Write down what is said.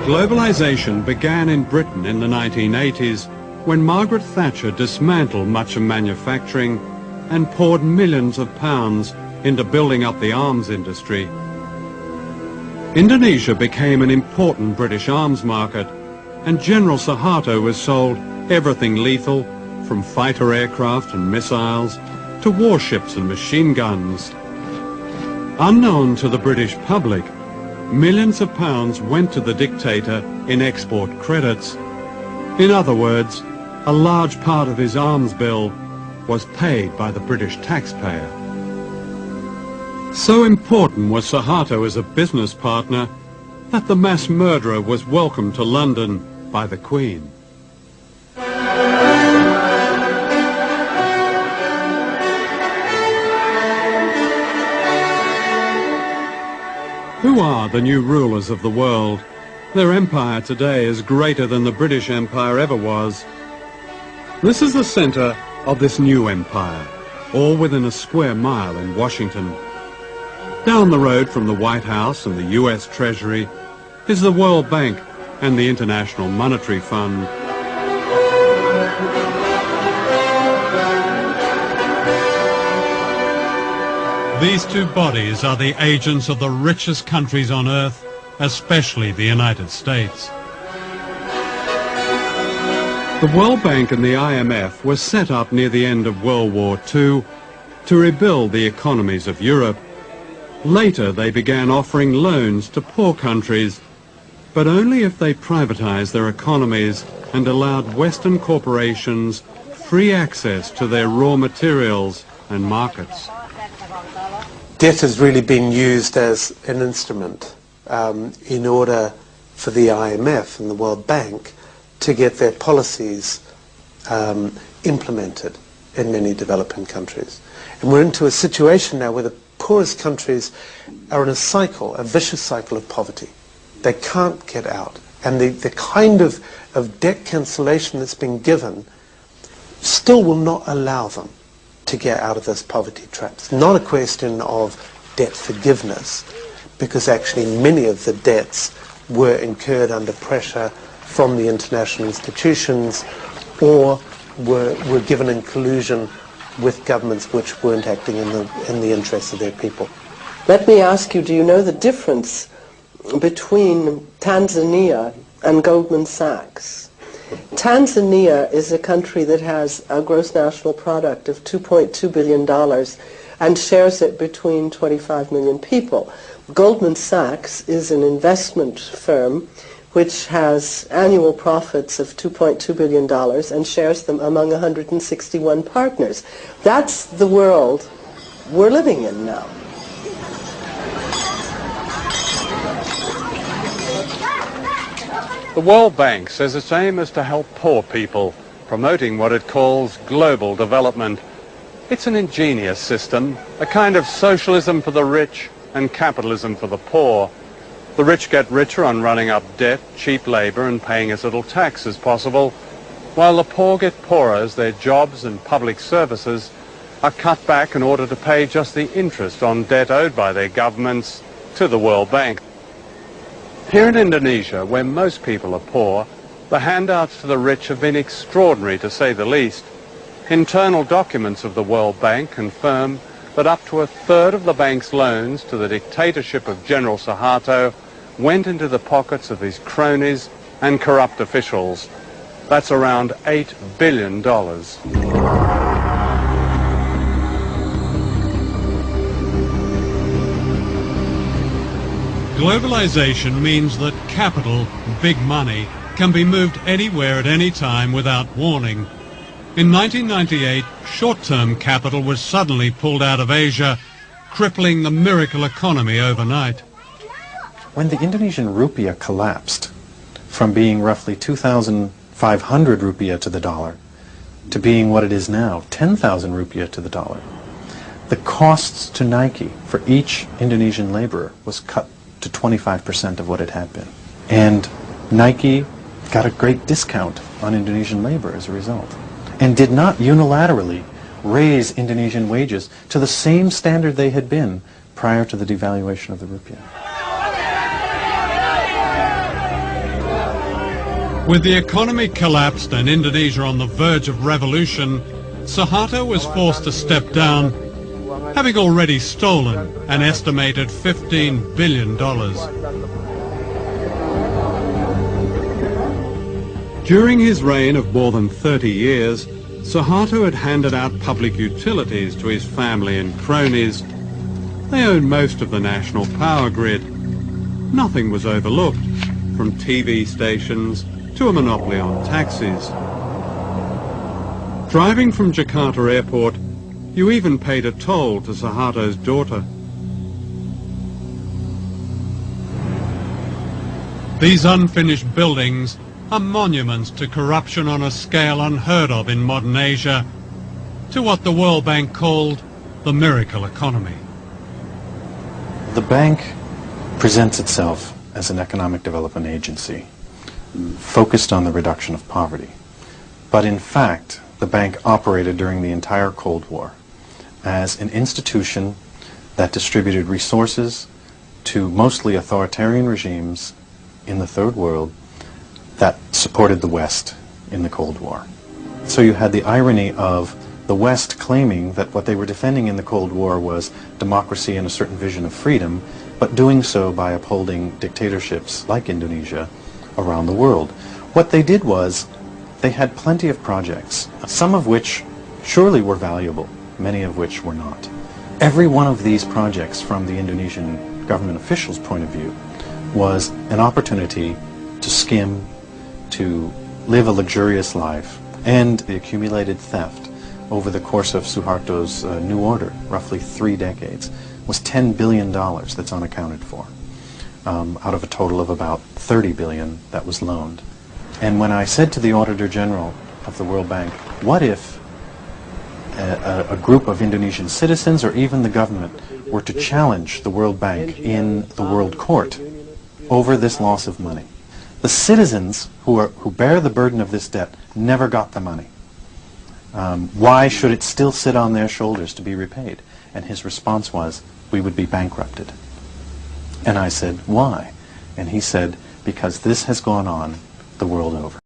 Globalization began in Britain in the 1980s when Margaret Thatcher dismantled much of manufacturing and poured millions of pounds into building up the arms industry. Indonesia became an important British arms market, and General Soeharto was sold everything lethal, from fighter aircraft and missiles to warships and machine guns. Unknown to the British public, millions of pounds went to the dictator in export credits. In other words, a large part of his arms bill was paid by the British taxpayer. So important was Soeharto as a business partner that the mass murderer was welcomed to London by the Queen. Who are the new rulers of the world? Their empire today is greater than the British Empire ever was. This is the center of this new empire, all within a square mile in Washington. Down the road from the White House and the US Treasury is the World Bank and the International Monetary Fund. These two bodies are the agents of the richest countries on earth, especially the United States. The World Bank and the IMF were set up near the end of World War II to rebuild the economies of Europe. Later they began offering loans to poor countries, but only if they privatized their economies and allowed Western corporations free access to their raw materials and markets. Debt has really been used as an instrument in order for the IMF and the World Bank to get their policies implemented in many developing countries. And we're into a situation now where the poorest countries are in a cycle, a vicious cycle of poverty. They can't get out. And the kind of debt cancellation that's been given still will not allow them to get out of this poverty trap. It's not a question of debt forgiveness, because actually many of the debts were incurred under pressure from the international institutions or were given in collusion with governments which weren't acting in the interests of their people. Let me ask you, do you know the difference between Tanzania and Goldman Sachs? Tanzania is a country that has a gross national product of $2.2 billion and shares it between 25 million people. Goldman Sachs is an investment firm which has annual profits of $2.2 billion and shares them among 161 partners. That's the world we're living in now. The World Bank says its aim is to help poor people, promoting what it calls global development. It's an ingenious system, a kind of socialism for the rich and capitalism for the poor. The rich get richer on running up debt, cheap labor, and paying as little tax as possible, while the poor get poorer as their jobs and public services are cut back in order to pay just the interest on debt owed by their governments to the World Bank. Here in Indonesia, where most people are poor, the handouts to the rich have been extraordinary, to say the least. Internal documents of the World Bank confirm that up to a third of the bank's loans to the dictatorship of General Soeharto went into the pockets of his cronies and corrupt officials. That's around $8 billion. Globalization means that capital, big money, can be moved anywhere at any time without warning. In 1998, short-term capital was suddenly pulled out of Asia, crippling the miracle economy overnight. When the Indonesian rupiah collapsed from being roughly 2,500 rupiah to the dollar to being what it is now, 10,000 rupiah to the dollar, the costs to Nike for each Indonesian laborer was cut to 25% of what it had been. And Nike got a great discount on Indonesian labor as a result, and did not unilaterally raise Indonesian wages to the same standard they had been prior to the devaluation of the rupiah. With the economy collapsed and Indonesia on the verge of revolution, Soeharto was forced to step down, having already stolen an estimated $15 billion. During his reign of more than 30 years, Soeharto had handed out public utilities to his family and cronies. They owned most of the national power grid. Nothing was overlooked, from TV stations to a monopoly on taxis. Driving from Jakarta Airport, you even paid a toll to Soeharto's daughter. These unfinished buildings are monuments to corruption on a scale unheard of in modern Asia, to what the World Bank called the miracle economy. The bank presents itself as an economic development agency focused on the reduction of poverty. But in fact, the bank operated during the entire Cold War as an institution that distributed resources to mostly authoritarian regimes in the Third World that supported the West in the Cold War. So you had the irony of the West claiming that what they were defending in the Cold War was democracy and a certain vision of freedom, but doing so by upholding dictatorships like Indonesia around the world. What they did was they had plenty of projects, some of which surely were valuable, many of which were not. Every one of these projects, from the Indonesian government officials' point of view, was an opportunity to skim, to live a luxurious life, and the accumulated theft over the course of Suharto's new order, roughly 3 decades, was $10 billion that's unaccounted for, out of a total of about $30 billion that was loaned. And when I said to the Auditor General of the World Bank, what if a group of Indonesian citizens or even the government were to challenge the World Bank in the World Court over this loss of money? The citizens who bear the burden of this debt never got the money. Why should it still sit on their shoulders to be repaid? And his response was, we would be bankrupted. And I said, why? And he said, because this has gone on the world over.